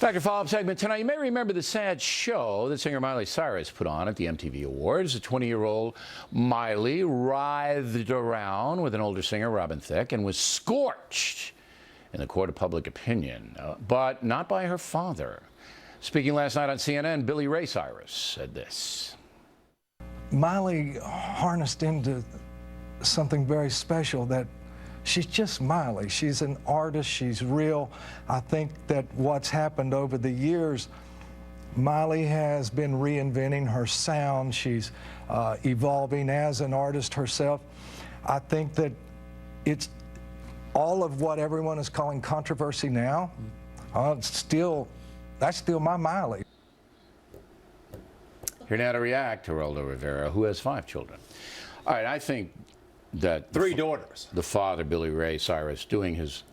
Back to follow-up segment tonight. You may remember the sad show that singer Miley Cyrus put on at the MTV Awards. The 20-year-old Miley writhed around with an older singer, Robin Thicke, and was scorched in the court of public opinion, but not by her father. Speaking last night on CNN, Billy Ray Cyrus said this. Miley harnessed into something very special, that she's just Miley. She's an artist. She's real. I think that what's happened over the years, Miley has been reinventing her sound. She's evolving as an artist herself. I think that it's all of what everyone is calling controversy now. That's still my Miley. Here now to react, Geraldo Rivera, who has 5 children. All right, I think that 3 daughters. The father, Billy Ray Cyrus, doing his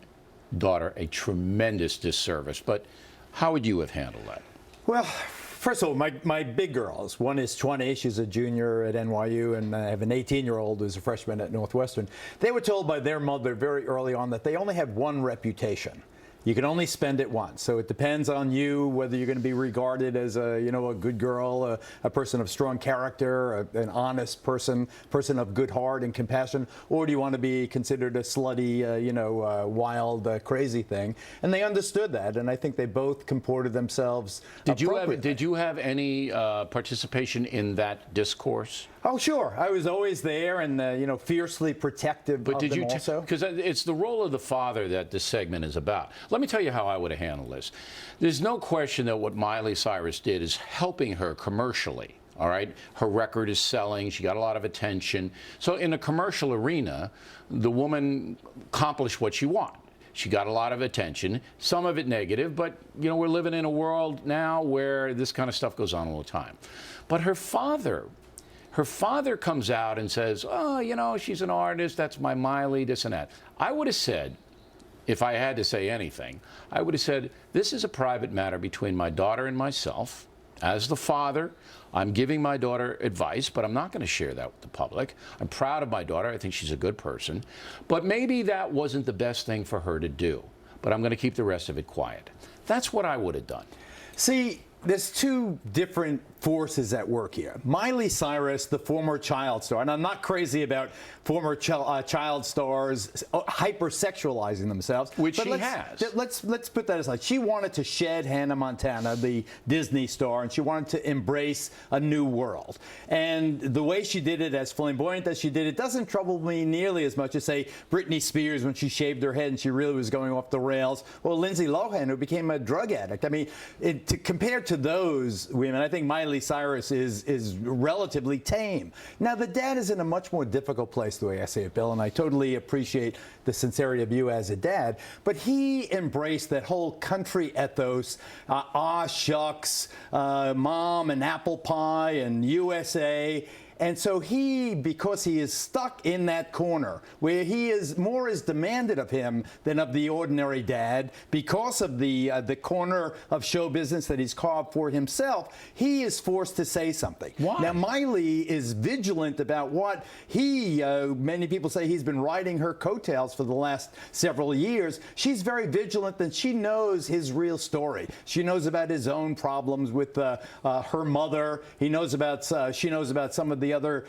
daughter a tremendous disservice. But how would you have handled that? Well, first of all, my big girls. One is 20. She's a junior at NYU, and I have an 18-year-old who's a freshman at Northwestern. They were told by their mother very early on that they only have one reputation. You can only spend it once. So it depends on you whether you're going to be regarded as a good girl, a person of strong character, an honest person of good heart and compassion, or do you want to be considered a slutty, wild, crazy thing? And they understood that, and I think they both comported themselves appropriately. Did you have any participation in that discourse? Oh, sure. I was always there and, fiercely protective of them also. Because it's the role of the father that this segment is about. Let me tell you how I would have handled this. There's no question that what Miley Cyrus did is helping her commercially. All right? Her record is selling. She got a lot of attention. So in the commercial arena, the woman accomplished what she wanted. She got a lot of attention, some of it negative, but, we're living in a world now where this kind of stuff goes on all the time. But her father comes out and says, oh, she's an artist, that's my Miley, this and that. I would have said, if I had to say anything, I would have said, this is a private matter between my daughter and myself. As the father, I'm giving my daughter advice, but I'm not going to share that with the public. I'm proud of my daughter. I think she's a good person. But maybe that wasn't the best thing for her to do. But I'm going to keep the rest of it quiet. That's what I would have done. See, there's 2 different forces at work here. Miley Cyrus, the former child star, and I'm not crazy about former child stars hypersexualizing themselves, which she has. Let's put that aside. She wanted to shed Hannah Montana, the Disney star, and she wanted to embrace a new world. And the way she did it, as flamboyant as she did it, doesn't trouble me nearly as much as, say, Britney Spears when she shaved her head and she really was going off the rails, or Lindsay Lohan, who became a drug addict. I mean, compared to those women, I think Miley Cyrus is relatively tame. Now, the dad is in a much more difficult place, the way I say it, Bill, and I totally appreciate the sincerity of you as a dad, but he embraced that whole country ethos, shucks, mom and apple pie and USA. And so because he is stuck in that corner where more is demanded of him than of the ordinary dad, because of the corner of show business that he's carved for himself, he is forced to say something. Why? Now, Miley is vigilant about what many people say he's been riding her coattails for the last several years. She's very vigilant, and she knows his real story. She knows about his own problems with her mother. She knows about some of the other,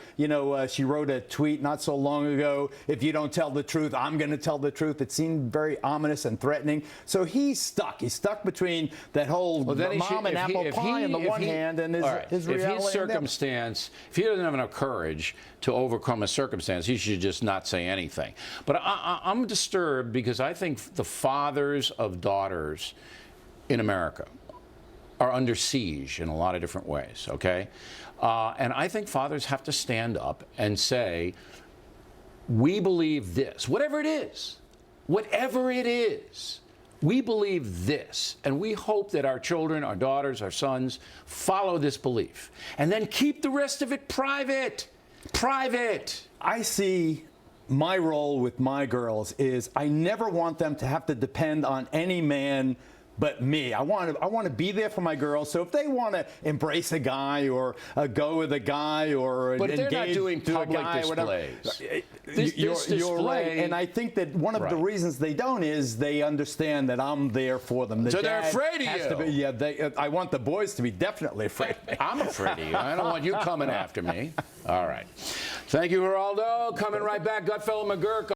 she wrote a tweet not so long ago, if you don't tell the truth, I'm going to tell the truth. It seemed very ominous and threatening. So he's stuck. He's stuck between that whole mom and apple pie on the one hand and his reality. If he doesn't have enough courage to overcome a circumstance, he should just not say anything. But I'm disturbed because I think the fathers of daughters in America are under siege in a lot of different ways, okay? And I think fathers have to stand up and say, we believe this, whatever it is, we believe this, and we hope that our children, our daughters, our sons follow this belief, and then keep the rest of it private. I see my role with my girls is I never want them to have to depend on any man but me. I want to be there for my girls. So if they want to embrace a guy or go with a guy or But they're not engage doing to a public guy, whatever, displays. you're right. display- And I think that one of the Right. reasons they don't is they understand that I'm there for them. The So they're dad afraid of has you. to be- yeah, I want the boys to be definitely afraid of me. I'm afraid of you. I don't want you coming after me. All right. Thank you, Geraldo. Coming right back, Gutfeld McGurk.